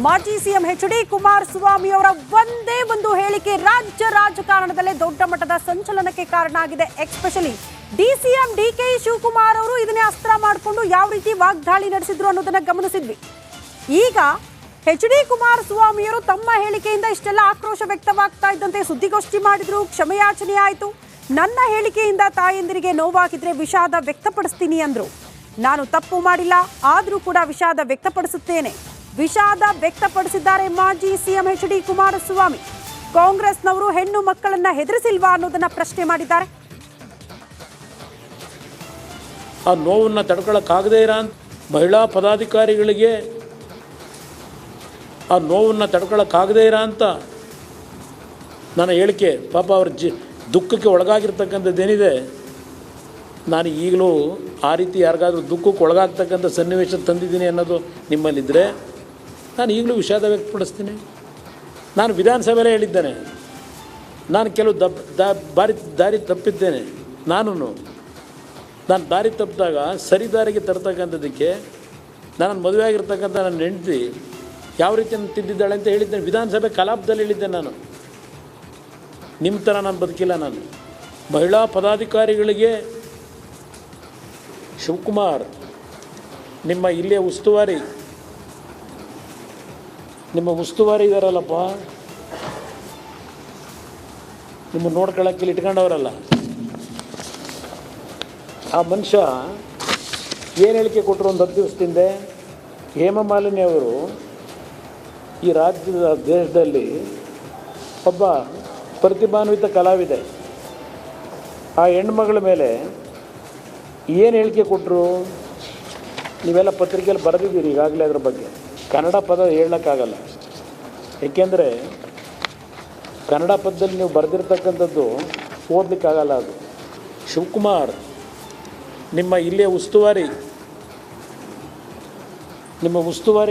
ಮಾಜಿ CM H D. Kumaraswamy ಅವರ ಒಂದೇ ಒಂದು ಹೇಳಿಕೆ ರಾಜ್ಯ ರಾಜಕಾರಣದಲ್ಲೇ ದೊಡ್ಡ ಮಟ್ಟದ ಸಂಚಲನಕ್ಕೆ ಕಾರಣ ಆಗಿದೆ. Especially DCM DK. ಶಿವಕುಮಾರ್ ಅವರು ಇದನ್ನೇ ಅಸ್ತ್ರ ಮಾಡಿಕೊಂಡು ಯಾವ ರೀತಿ ವಾಗ್ದಾಳಿ ನಡೆಸಿದ್ರು ಅನ್ನೋದನ್ನ ಗಮನಿಸಿದ್ವಿ. ಈಗ ಎಚ್.ಡಿ. ಕುಮಾರಸ್ವಾಮಿ ಅವರು ತಮ್ಮ ಹೇಳಿಕೆಯಿಂದ ಇಷ್ಟೆಲ್ಲ ಆಕ್ರೋಶ ವ್ಯಕ್ತವಾಗ್ತಾ ಇದ್ದಂತೆ ಸುದ್ದಿಗೋಷ್ಠಿ ಮಾಡಿದ್ರು, ಕ್ಷಮೆಯಾಚನೆ ಆಯಿತು. ನನ್ನ ಹೇಳಿಕೆಯಿಂದ ತಾಯಂದಿರಿಗೆ ನೋವಾಗಿದ್ರೆ ವಿಷಾದ ವ್ಯಕ್ತಪಡಿಸ್ತೀನಿ ಅಂದ್ರು. ನಾನು ತಪ್ಪು ಮಾಡಿಲ್ಲ, ಆದರೂ ಕೂಡ ವಿಷಾದ ವ್ಯಕ್ತಪಡಿಸುತ್ತೇನೆ. ವಿಷಾದ ವ್ಯಕ್ತಪಡಿಸಿದ್ದಾರೆ ಮಾಜಿ ಸಿಎಂ ಎಚ್.ಡಿ. ಕುಮಾರಸ್ವಾಮಿ. ಕಾಂಗ್ರೆಸ್ನವರು ಹೆಣ್ಣು ಮಕ್ಕಳನ್ನ ಹೆದರಿಸಿಲ್ವಾ ಅನ್ನೋದನ್ನ ಪ್ರಶ್ನೆ ಮಾಡಿದ್ದಾರೆ. ಆ ನೋವನ್ನು ತಡ್ಕೊಳ್ಳೋಕ್ಕಾಗದೇ ಇರೋ ಮಹಿಳಾ ಪದಾಧಿಕಾರಿಗಳಿಗೆ ಆ ನೋವನ್ನು ತಡ್ಕೊಳ್ಳೋಕ್ಕಾಗದೇ ಇರೋ ಅಂತ ನನ್ನ ಹೇಳಿಕೆ, ಪಾಪ ಅವ್ರ ದುಃಖಕ್ಕೆ ಒಳಗಾಗಿರ್ತಕ್ಕಂಥದ್ದೇನಿದೆ, ನಾನು ಈಗಲೂ ಆ ರೀತಿ ಯಾರಿಗಾದ್ರೂ ದುಃಖಕ್ಕೆ ಒಳಗಾಗ್ತಕ್ಕಂಥ ಸನ್ನಿವೇಶ ತಂದಿದ್ದೀನಿ ಅನ್ನೋದು ನಿಮ್ಮಲ್ಲಿದ್ದರೆ ನಾನು ಈಗಲೂ ವಿಷಾದ ವ್ಯಕ್ತಪಡಿಸ್ತೀನಿ. ನಾನು ವಿಧಾನಸಭೆಯಲ್ಲೇ ಹೇಳಿದ್ದೇನೆ, ನಾನು ಕೆಲವು ದಾರಿ ತಪ್ಪಿದ್ದೇನೆ. ನಾನು ದಾರಿ ತಪ್ಪಿದಾಗ ಸರಿ ದಾರಿಗೆ ತರ್ತಕ್ಕಂಥದ್ದಕ್ಕೆ ನಾನು ಮದುವೆ ಆಗಿರ್ತಕ್ಕಂಥ ನನ್ನ ಹೆಂಡತಿ ಯಾವ ರೀತಿ ತಿದ್ದಿದ್ದಾಳೆ ಅಂತ ಹೇಳಿದ್ದೇನೆ. ವಿಧಾನಸಭೆ ಕಲಾಪದಲ್ಲಿ ಹೇಳಿದ್ದೇನೆ. ನಾನು ನಿಮ್ಮ ಥರ ನಾನು ಬದುಕಿಲ್ಲ. ನಾನು ಮಹಿಳಾ ಪದಾಧಿಕಾರಿಗಳಿಗೆ ಶಿವಕುಮಾರ್ ನಿಮ್ಮ ಇಲ್ಲಿಯ ಉಸ್ತುವಾರಿ ಇದ್ದಾರಲ್ಲಪ್ಪ, ನಿಮ್ಮ ನೋಡ್ಕೊಳ್ಳೋಕ್ಕೆ ಇಟ್ಕೊಂಡವರಲ್ಲ, ಆ ಮನುಷ್ಯ ಏನು ಹೇಳಿಕೆ ಕೊಟ್ಟರು ಒಂದು 10 ದಿವಸದಿಂದ? ಹೇಮಮಾಲಿನಿ ಅವರು ಈ ರಾಜ್ಯದ ದೇಶದಲ್ಲಿ ಒಬ್ಬ ಪ್ರತಿಭಾನ್ವಿತ ಕಲಾವಿದೆ, ಆ ಹೆಣ್ಮಗಳ ಮೇಲೆ ಏನು ಹೇಳಿಕೆ ಕೊಟ್ಟರು? ನೀವೆಲ್ಲ ಪತ್ರಿಕೆಯಲ್ಲಿ ಬರೆದಿದ್ದೀರಿ ಈಗಾಗಲೇ. ಅದ್ರ ಬಗ್ಗೆ ಕನ್ನಡ ಪದ ಹೇಳೋಕ್ಕಾಗಲ್ಲ, ಏಕೆಂದರೆ ಕನ್ನಡ ಪದದಲ್ಲಿ ನೀವು ಬರೆದಿರ್ತಕ್ಕಂಥದ್ದು ಓದಲಿಕ್ಕಾಗಲ್ಲ. ಅದು ಶಿವಕುಮಾರ್ ನಿಮ್ಮ ಇಲ್ಲಿಯ ಉಸ್ತುವಾರಿ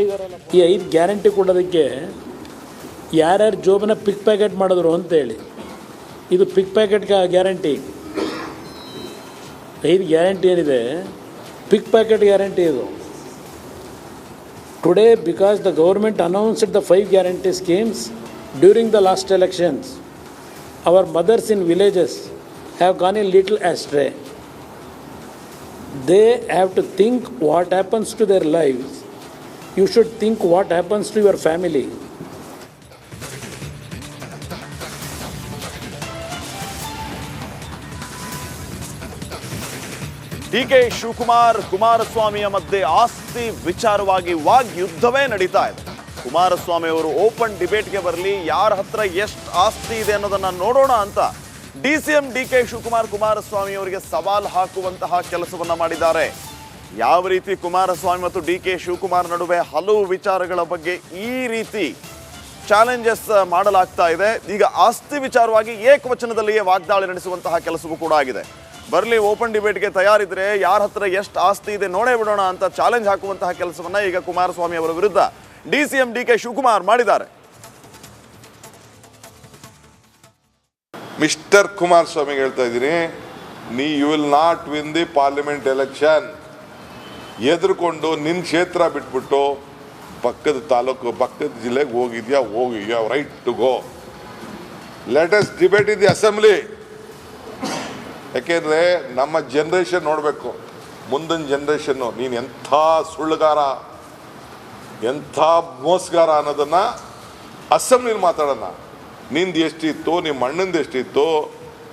ಇದಾರಲ್ಲ, ಈ 5 ಗ್ಯಾರಂಟಿ ಕೊಡೋದಕ್ಕೆ ಯಾರ್ಯಾರು ಜೋಬನ್ನ ಪಿಕ್ ಪ್ಯಾಕೆಟ್ ಮಾಡಿದ್ರು ಅಂತೇಳಿ, ಇದು ಪಿಕ್ ಪ್ಯಾಕೆಟ್ಗೆ ಗ್ಯಾರಂಟಿ. 5 ಗ್ಯಾರಂಟಿ ಏನಿದೆ, ಪಿಕ್ ಪ್ಯಾಕೆಟ್ ಗ್ಯಾರಂಟಿ ಇದು. Today, because the government announced the 5 guarantee schemes during the last elections, our mothers in villages have gone a little astray. They have to think what happens to their lives. You should think what happens to your family. D K. Shivakumar ಕುಮಾರಸ್ವಾಮಿಯ ಮಧ್ಯೆ ಆಸ್ತಿ ವಿಚಾರವಾಗಿ ವಾಗ್ಯುದ್ಧವೇ ನಡೀತಾ ಇದೆ. ಕುಮಾರಸ್ವಾಮಿ ಅವರು open ಡಿಬೇಟ್ಗೆ ಬರಲಿ, ಯಾರ ಹತ್ರ ಎಷ್ಟು ಆಸ್ತಿ ಇದೆ ಅನ್ನೋದನ್ನ ನೋಡೋಣ ಅಂತ ಡಿಸಿಎಂ ಡಿ.ಕೆ. ಶಿವಕುಮಾರ್ ಕುಮಾರಸ್ವಾಮಿ ಅವರಿಗೆ ಸವಾಲ್ ಹಾಕುವಂತಹ ಕೆಲಸವನ್ನ ಮಾಡಿದ್ದಾರೆ. ಯಾವ ರೀತಿ ಕುಮಾರಸ್ವಾಮಿ ಮತ್ತು ಡಿ.ಕೆ. ಶಿವಕುಮಾರ್ ನಡುವೆ ಹಲವು ವಿಚಾರಗಳ ಬಗ್ಗೆ ಈ ರೀತಿ ಚಾಲೆಂಜಸ್ ಮಾಡಲಾಗ್ತಾ ಇದೆ. ಈಗ ಆಸ್ತಿ ವಿಚಾರವಾಗಿ ಏಕವಚನದಲ್ಲಿಯೇ ವಾಗ್ದಾಳಿ ನಡೆಸುವಂತಹ ಕೆಲಸವೂ ಕೂಡ ಆಗಿದೆ. ಬರಲಿ, ಓಪನ್ ಡಿಬೇಟ್ಗೆ ತಯಾರಿದ್ರೆ ಯಾರ ಹತ್ರ ಎಷ್ಟು ಆಸ್ತಿ ಇದೆ ನೋಡೇ ಬಿಡೋಣ ಅಂತ ಚಾಲೆಂಜ್ ಹಾಕುವಂತಹ ಕೆಲಸವನ್ನ ಈಗ ಕುಮಾರಸ್ವಾಮಿ ಅವರ ವಿರುದ್ಧ ಡಿಸಿಎಂ ಡಿ.ಕೆ. ಶಿವಕುಮಾರ್ ಮಾಡಿದ್ದಾರೆ. ಮಿಸ್ಟರ್ ಕುಮಾರಸ್ವಾಮಿಗೆ ಹೇಳ್ತಾ ಇದ್ದೀನಿ, you will not win the parliament election. ಎದುರುಕೊಂಡು ನಿನ್ನ ಕ್ಷೇತ್ರ ಬಿಟ್ಬಿಟ್ಟು ಪಕ್ಕದ ತಾಲೂಕು, ಪಕ್ಕದ ಜಿಲ್ಲೆಗೆ ಹೋಗಿದ್ಯಾ, ಹೋಗಿ, you have right to go. Let us debate in the assembly. ಯಾಕೆಂದರೆ ನಮ್ಮ ಜನ್ರೇಷನ್ ನೋಡಬೇಕು, ಮುಂದಿನ ಜನ್ರೇಷನ್ನು ನೀನು ಎಂಥ ಸುಳ್ಳುಗಾರ, ಎಂಥ ಮೋಸಗಾರ ಅನ್ನೋದನ್ನು ಅಸೆಂಬ್ಲಿಲಿ ಮಾತಾಡೋಣ. ನಿಂದು ಎಷ್ಟಿತ್ತು, ನಿಮ್ಮ ಅಣ್ಣಂದು ಎಷ್ಟಿತ್ತು,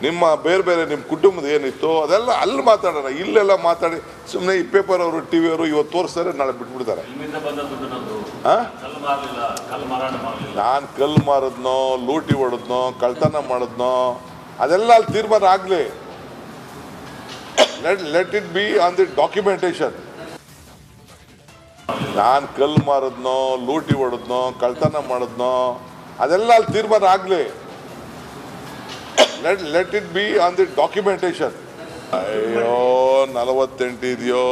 ನಿಮ್ಮ ಬೇರೆ ನಿಮ್ಮ ಕುಟುಂಬದ ಏನಿತ್ತು, ಅದೆಲ್ಲ ಅಲ್ಲಿ ಮಾತಾಡೋಣ. ಇಲ್ಲೆಲ್ಲ ಮಾತಾಡಿ ಸುಮ್ಮನೆ ಈ ಪೇಪರ್ ಅವರು, ಟಿ ವಿ ಅವರು ಇವತ್ತು ತೋರಿಸ್ತಾರೆ, ನಾಳೆ ಬಿಟ್ಬಿಡ್ತಾರೆ. ನಾನು ಕಲ್ಲು ಮಾರಿದ್ನೋ, ಲೂಟಿ ಹೊಡೆದ್ನೋ, ಕಳ್ತನ ಮಾಡಿದ್ನೋ, ಅದೆಲ್ಲ ಅಲ್ಲಿ ತೀರ್ಮಾನ ಆಗಲಿ. Let it be on the documentation. ನಾನು ಕಲ್ಲು ಮಾರಿದ್ನೋ, ಲೂಟಿ ಹೊಡೆದ್ನೋ, ಕಳ್ತನ ಮಾಡಿದ್ನೋ, ಅದೆಲ್ಲ ಅಲ್ಲಿ ತೀರ್ಮಾನ ಆಗಲಿ. Let it be on the documentation. ಅಯ್ಯೋ, 48 ಇದೆಯೋ,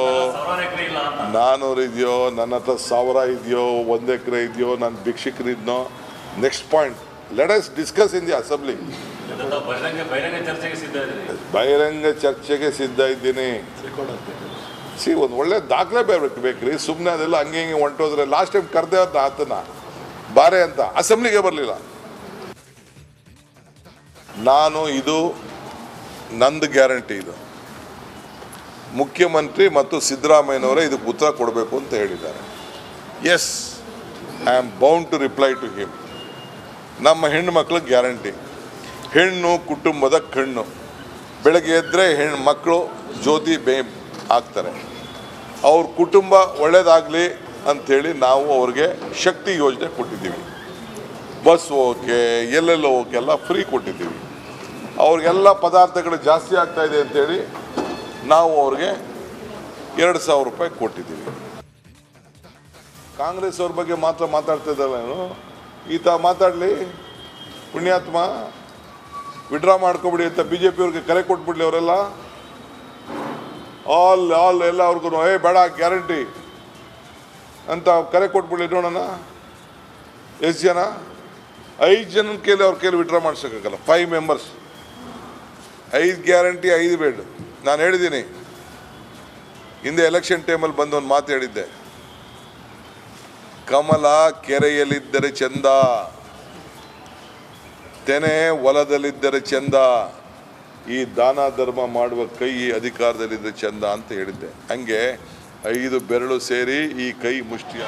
400 ಇದೆಯೋ, ನನ್ನ ಹತ್ರ 1000 ಇದೆಯೋ, 1 ಎಕರೆ ಇದೆಯೋ, ನಾನು ಭಿಕ್ಷುಕನಿದ್ನೋ, next point let us discuss in the assembly. ಬಹಿರಂಗ ಚರ್ಚೆಗೆ ಸಿದ್ಧ ಇದ್ದೀನಿ. ಒಂದು ಒಳ್ಳೆ ದಾಖಲೆ ಬೇಕ್ರಿ. ಸುಮ್ಮನೆ ಅದೆಲ್ಲ ಹಂಗೆ ಹೊಂಟೋದ್ರೆ ಲಾಸ್ಟ್ ಟೈಮ್ ಕರೆದೇ ಅವ್ರನ್ನ ಆತನ ಬಾರೆ ಅಂತ ಅಸೆಂಬ್ಲಿಗೆ ಬರಲಿಲ್ಲ. ನಾನು ಇದು ನಂದು ಗ್ಯಾರಂಟಿ, ಇದು ಮುಖ್ಯಮಂತ್ರಿ ಮತ್ತು ಸಿದ್ದರಾಮಯ್ಯನವರೇ ಇದಕ್ಕೆ ಉತ್ತರ ಕೊಡಬೇಕು ಅಂತ ಹೇಳಿದ್ದಾರೆ. Yes, I am bound to reply to him. ನಮ್ಮ ಹೆಣ್ಣು ಮಕ್ಕಳಿಗೆ ಗ್ಯಾರಂಟಿ, ಹೆಣ್ಣು ಕುಟುಂಬದ ಕಣ್ಣು. ಬೆಳಗ್ಗೆ ಎದ್ದರೆ ಹೆಣ್ಣು ಮಕ್ಕಳು ಜ್ಯೋತಿ ಆಗ್ತಾರೆ. ಅವ್ರ ಕುಟುಂಬ ಒಳ್ಳೇದಾಗಲಿ ಅಂಥೇಳಿ ನಾವು ಅವ್ರಿಗೆ ಶಕ್ತಿ ಯೋಜನೆ ಕೊಟ್ಟಿದ್ದೀವಿ. ಬಸ್ ಹೋಗೋಕ್ಕೆ ಎಲ್ಲೆಲ್ಲೋ ಹೋಗೋಕ್ಕೆಲ್ಲ ಫ್ರೀ ಕೊಟ್ಟಿದ್ದೀವಿ. ಅವ್ರಿಗೆಲ್ಲ ಪದಾರ್ಥಗಳು ಜಾಸ್ತಿ ಆಗ್ತಾಯಿದೆ ಅಂಥೇಳಿ ನಾವು ಅವ್ರಿಗೆ 2,000 ರೂಪಾಯಿ ಕೊಟ್ಟಿದ್ದೀವಿ. ಕಾಂಗ್ರೆಸ್ ಅವ್ರ ಬಗ್ಗೆ ಮಾತ್ರ ಮಾತಾಡ್ತಾ ಇದ್ದಲ್ಲ, ನಾನು ಈತ ಮಾತಾಡಲಿ, ಪುಣ್ಯಾತ್ಮ ವಿಡ್ರಾ ಮಾಡ್ಕೊಬಿಡಿ ಅಂತ BJP ಅವ್ರಿಗೆ ಕರೆ ಕೊಟ್ಬಿಡ್ಲಿ. ಅವರೆಲ್ಲ ಆಲ್ ಎಲ್ಲ ಅವ್ರಿಗೂ ಬೇಡ ಗ್ಯಾರಂಟಿ ಅಂತ ಕರೆ ಕೊಟ್ಬಿಡ್ಲಿ. ನೋಡೋಣ ಎಷ್ಟು ಜನ, 5 ಜನನ ಕೇಳಿ ಅವ್ರ ಕೈಲಿ ವಿಡ್ರಾ ಮಾಡ್ಸೋಕ್ಕಾಗಲ್ಲ. 5 ಮೆಂಬರ್ಸ್, 5 ಗ್ಯಾರಂಟಿ 5 ಬೇಡ. ನಾನು ಹೇಳಿದ್ದೀನಿ ಹಿಂದೆ ಎಲೆಕ್ಷನ್ ಟೈಮಲ್ಲಿ ಬಂದು ಒಂದು ಮಾತು ಹೇಳಿದ್ದೆ, ಕಮಲ ಕೆರೆಯಲ್ಲಿದ್ದರೆ ಚಂದ, ತೆನೆ ಹೊಲದಲ್ಲಿದ್ದರೆ ಚಂದ, ಈ ದಾನ ಧರ್ಮ ಮಾಡುವ ಕೈ ಅಧಿಕಾರದಲ್ಲಿದ್ದರೆ ಚಂದ ಅಂತ ಹೇಳಿದ್ದೆ. ಹಂಗೆ 5 ಬೆರಳು ಸೇರಿ ಈ ಕೈ ಮುಷ್ಟಿಯ